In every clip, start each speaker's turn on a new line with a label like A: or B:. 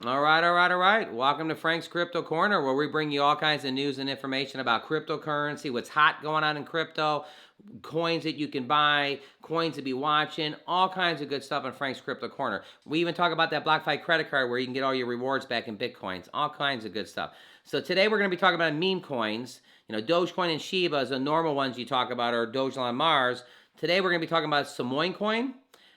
A: All right, all right, all right. Welcome to Frank's Crypto Corner, where we bring you all kinds of news and information about cryptocurrency, what's hot going on in crypto, coins that you can buy, coins to be watching, all kinds of good stuff on Frank's Crypto Corner. We even talk about that BlockFi credit card where you can get all your rewards back in Bitcoins, all kinds of good stuff. So today we're going to be talking about meme coins. You know, Dogecoin and Shiba is the normal ones you talk about, or Dogecoin Mars. Today we're going to be talking about Samoyed Coin.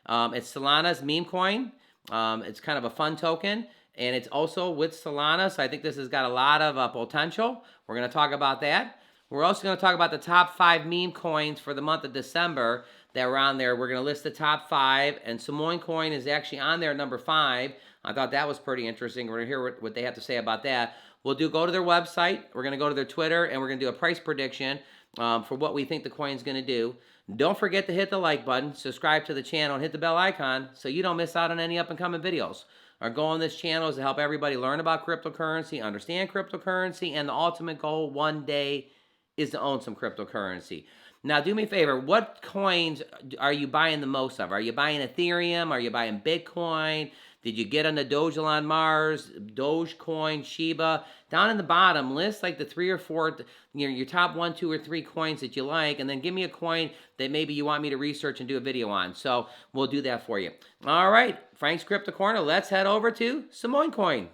A: It's Solana's meme coin. It's kind of a fun token. And it's also with Solana, so I think this has got a lot of potential. We're going to talk about that. We're also going to talk about the top 5 meme coins for the month of December that were on there. We're going to list the top 5, and Samoyed Coin is actually on there, number 5. I thought that was pretty interesting. We're going to hear what they have to say about that. We'll go to their website. We're going to go to their Twitter, and we're going to do a price prediction for what we think the coin's going to do. Don't forget to hit the like button, subscribe to the channel, and hit the bell icon so you don't miss out on any up-and-coming videos. Our goal on this channel is to help everybody learn about cryptocurrency, understand cryptocurrency, and the ultimate goal one day is to own some cryptocurrency. Now, do me a favor. What coins are you buying the most of? Are you buying Ethereum? Are you buying Bitcoin? Did you get on the Dogecoin Mars, Dogecoin, Shiba? Down in the bottom, list like the 3 or 4, your top 1, 2, or 3 coins that you like, and then give me a coin that maybe you want me to research and do a video on. So we'll do that for you. All right, Frank's Crypto Corner. Let's head over to Samoyed Coin.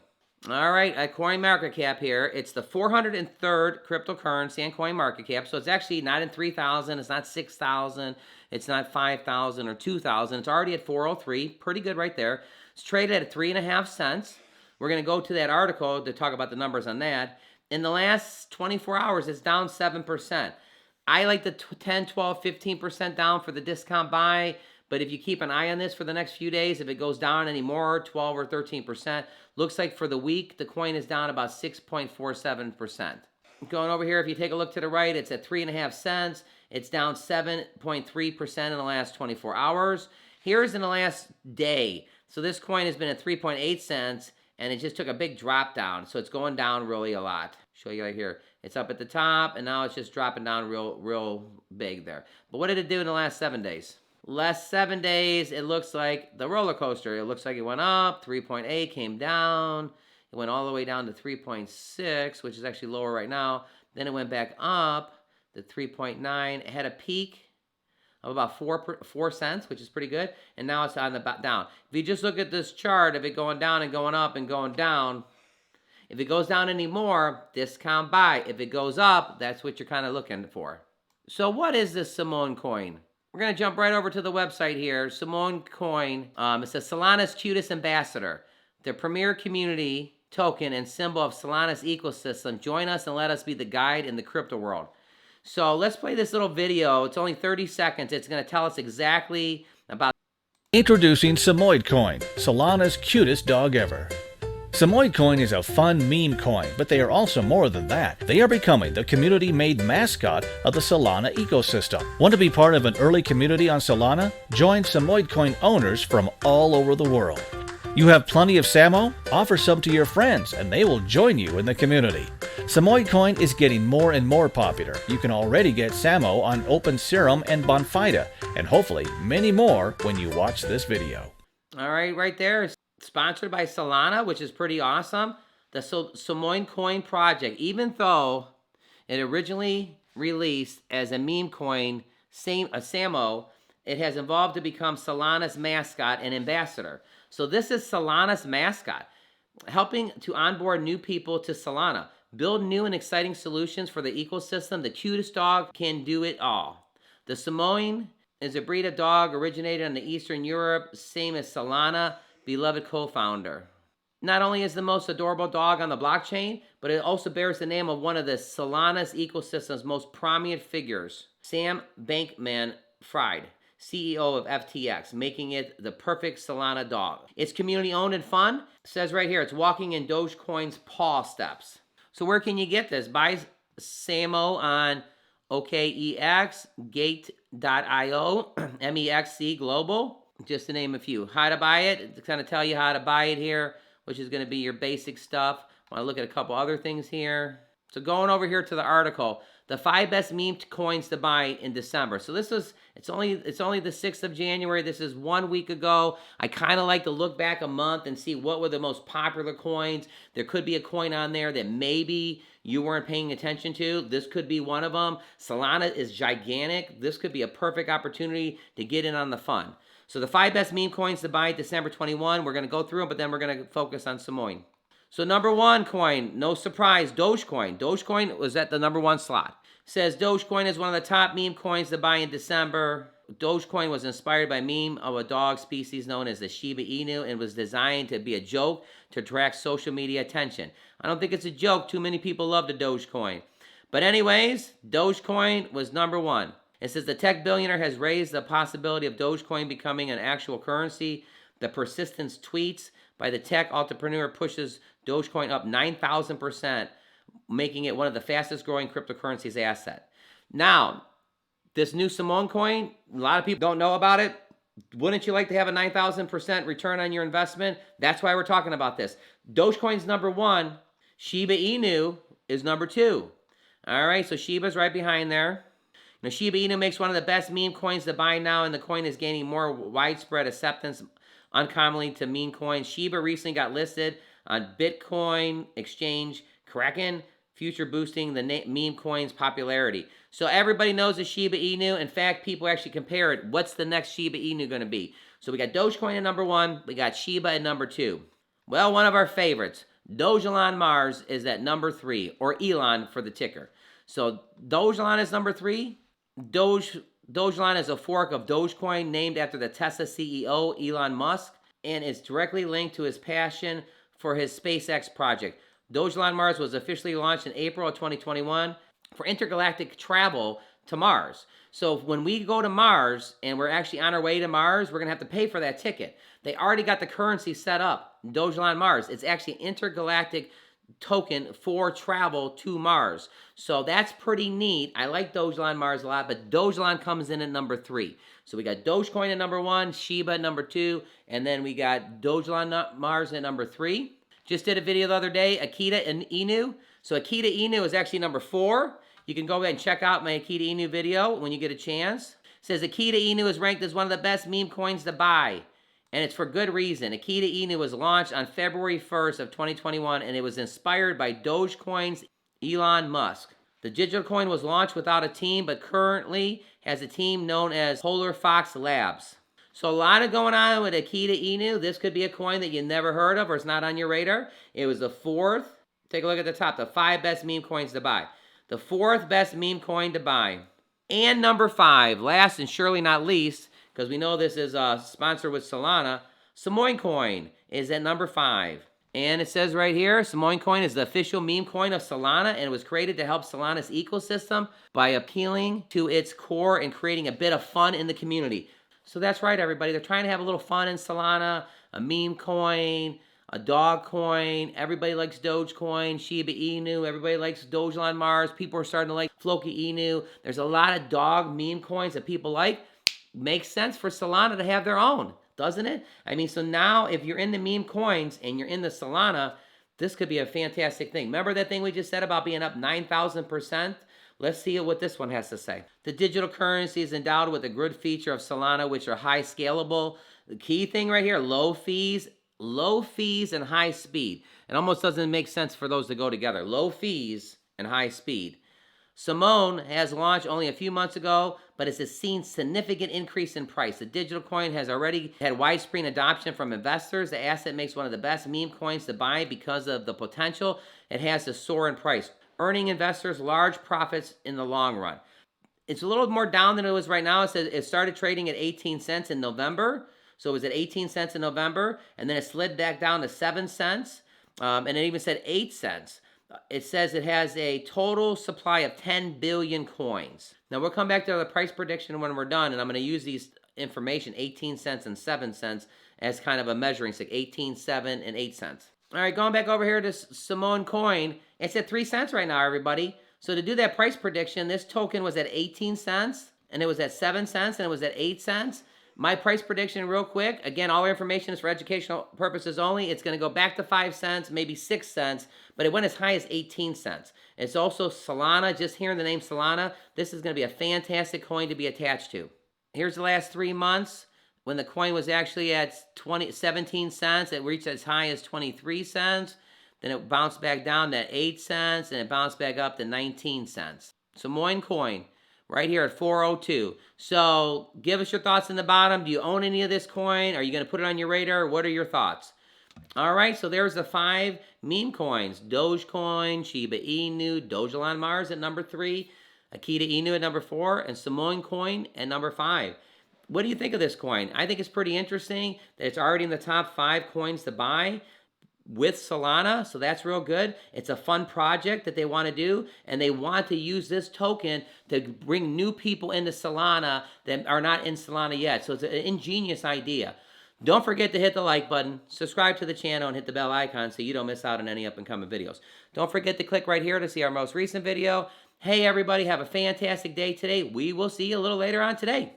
A: All right, at Coin Market Cap here, it's the 403rd cryptocurrency and Coin Market Cap. So it's actually not in 3,000, it's not 6,000, it's not 5,000 or 2,000. It's already at 403. Pretty good right there. It's traded at 3.5 cents. We're going to go to that article to talk about the numbers on that. In the last 24 hours, it's down 7%. I like the 10, 12, 15% down for the discount buy. But if you keep an eye on this for the next few days, if it goes down any more, 12 or 13%, looks like for the week, the coin is down about 6.47%. Going over here, if you take a look to the right, it's at 3.5 cents. It's down 7.3% in the last 24 hours. Here's in the last day. So this coin has been at 3.8 cents, and it just took a big drop down. So it's going down really a lot. Show you right here. It's up at the top, and now it's just dropping down real big there. But what did it do in the last 7 days? Last 7 days, it looks like the roller coaster. It looks like it went up, 3.8, came down. It went all the way down to 3.6, which is actually lower right now. Then it went back up to 3.9. It had a peak of about 4 cents, which is pretty good. And now it's on the down. If you just look at this chart of it going down and going up and going down, if it goes down anymore, discount buy. If it goes up, that's what you're kind of looking for. So what is this Samoyed Coin? We're going to jump right over to the website here. Samoyed Coin. It says Solana's Cutest ambassador, the premier community token and symbol of Solana's ecosystem. Join us and let us be the guide in the crypto world. So let's play this little video. It's only 30 seconds. It's going to tell us exactly about...
B: Introducing Samoyed Coin, Solana's cutest dog ever. Samoyed Coin is a fun meme coin, but they are also more than that. They are becoming the community-made mascot of the Solana ecosystem. Want to be part of an early community on Solana? Join Samoyed Coin owners from all over the world. You have plenty of Samo? Offer some to your friends, and they will join you in the community. Samoyed Coin is getting more and more popular. You can already get Samo on Open Serum and Bonfida, and hopefully many more when you watch this video.
A: All right, right there. Sponsored by Solana, which is pretty awesome. The Samoyed Coin project, even though it originally released as a meme coin, a Samo, it has evolved to become Solana's mascot and ambassador. So this is Solana's mascot, helping to onboard new people to Solana. Build new and exciting solutions for the ecosystem. The cutest dog can do it all. The Samoyed is a breed of dog originated in the Eastern Europe, same as Solana, beloved co-founder. Not only is the most adorable dog on the blockchain, but it also bears the name of one of the Solana's ecosystem's most prominent figures, Sam Bankman-Fried, CEO of FTX, making it the perfect Solana dog. It's community owned and fun. It says right here, it's walking in Dogecoin's paw steps. So where can you get this? Buy Samo on OKEX, Gate.io, MEXC Global, just to name a few. How to buy it, it's going to tell you how to buy it here, which is going to be your basic stuff. I want to look at a couple other things here. So going over here to the article, the 5 best meme coins to buy in December. So it's only the 6th of January. This is 1 week ago. I kind of like to look back a month and see what were the most popular coins. There could be a coin on there that maybe you weren't paying attention to. This could be one of them. Solana is gigantic. This could be a perfect opportunity to get in on the fun. So the 5 best meme coins to buy December 21. We're going to go through them, but then we're going to focus on Samoyed. So number 1 coin, no surprise, Dogecoin. Dogecoin was at the number 1 slot. Says Dogecoin is one of the top meme coins to buy in December. Dogecoin was inspired by a meme of a dog species known as the Shiba Inu and was designed to be a joke to attract social media attention. I don't think it's a joke. Too many people love the Dogecoin. But anyways, Dogecoin was number 1. It says the tech billionaire has raised the possibility of Dogecoin becoming an actual currency. The persistence tweets by the tech entrepreneur pushes Dogecoin up 9,000%, making it one of the fastest growing cryptocurrencies asset. Now, this new Samoyed coin, a lot of people don't know about it. Wouldn't you like to have a 9,000% return on your investment? That's why we're talking about this. Dogecoin's number 1. Shiba Inu is number 2. All right, so Shiba's right behind there. Now, Shiba Inu makes one of the best meme coins to buy now, and the coin is gaining more widespread acceptance uncommonly to meme coins. Shiba recently got listed on Bitcoin exchange Kraken, future boosting the meme coin's popularity. So everybody knows the Shiba Inu. In fact, people actually compare it. What's the next Shiba Inu going to be? So we got Dogecoin at number 1. We got Shiba at number 2. Well, one of our favorites, Dogelon Mars, is at number 3, or Elon for the ticker. So Dogelon is number 3. Dogelon is a fork of Dogecoin named after the Tesla CEO, Elon Musk, and is directly linked to his passion for his SpaceX project. Dogelon Mars was officially launched in April of 2021 for intergalactic travel to Mars. So when we go to Mars and we're actually on our way to Mars, we're going to have to pay for that ticket. They already got the currency set up, Dogelon Mars. It's actually intergalactic token for travel to Mars. So that's pretty neat. I like Dogelon Mars a lot, but Dogelon comes in at number 3. So we got Dogecoin at number 1, Shiba at number 2, and then we got Dogelon Mars at number 3. Just did a video the other day, Akita and Inu. So Akita Inu is actually number 4. You can go ahead and check out my Akita Inu video when you get a chance. It says Akita Inu is ranked as one of the best meme coins to buy. And it's for good reason. Akita Inu was launched on February 1st of 2021, and it was inspired by Dogecoin's Elon Musk. The digital coin was launched without a team, but currently has a team known as Polar Fox Labs. So a lot of going on with Akita Inu. This could be a coin that you never heard of or it's not on your radar. It was the 4th. Take a look at the top, the 5 best meme coins to buy. The 4th best meme coin to buy. And number 5, last and surely not least, because we know this is sponsored with Solana, Samoyed Coin is at number 5. And it says right here, Samoyed Coin is the official meme coin of Solana, and it was created to help Solana's ecosystem by appealing to its core and creating a bit of fun in the community. So that's right, everybody. They're trying to have a little fun in Solana, a meme coin, a dog coin. Everybody likes Dogecoin, Shiba Inu. Everybody likes Dogelon Mars. People are starting to like Floki Inu. There's a lot of dog meme coins that people like. Makes sense for Solana to have their own, doesn't it? I mean, so now if you're in the meme coins and you're in the Solana, this could be a fantastic thing. Remember that thing we just said about being up 9,000%? Let's see what this one has to say. The digital currency is endowed with a good feature of Solana, which are high scalable. The key thing right here, low fees and high speed. It almost doesn't make sense for those to go together. Low fees and high speed. Samoyed has launched only a few months ago, but it has seen significant increase in price. The digital coin has already had widespread adoption from investors. The asset makes one of the best meme coins to buy because of the potential it has to soar in price, earning investors large profits in the long run. It's a little more down than it was right now. It says it started trading at 18 cents in November. So it was at 18 cents in November, and then it slid back down to 7 cents, and it even said 8 cents. It says it has a total supply of 10 billion coins. Now, we'll come back to the price prediction when we're done, and I'm going to use these information, 18 cents and 7 cents, as kind of a measuring stick, 18, 7, and 8 cents. All right, going back over here to Samoyed Coin, it's at 3 cents right now, everybody. So to do that price prediction, this token was at 18 cents, and it was at 7 cents, and it was at 8 cents. My price prediction real quick. Again, all our information is for educational purposes only. It's going to go back to 5 cents, maybe 6 cents, but it went as high as 18 cents. It's also Solana. Just hearing the name Solana, this is going to be a fantastic coin to be attached to. Here's the last 3 months. When the coin was actually at 17 cents, it reached as high as 23 cents. Then it bounced back down to 8 cents, and it bounced back up to 19 cents. Samoyed Coin, right here at 402. So give us your thoughts in the bottom. Do you own any of this coin? Are you going to put it on your radar? What are your thoughts? All right, so there's the 5 meme coins. Dogecoin, Shiba Inu, Dogelon Mars at number 3, Akita Inu at number 4, and Samoyed Coin at number 5. What do you think of this coin? I think it's pretty interesting that it's already in the top 5 coins to buy with Solana, so that's real good. It's a fun project that they want to do, and they want to use this token to bring new people into Solana that are not in Solana yet. So it's an ingenious idea. Don't forget to hit the like button, subscribe to the channel, and hit the bell icon so you don't miss out on any up-and-coming videos. Don't forget to click right here to see our most recent video. Hey, everybody, have a fantastic day today. We will see you a little later on today.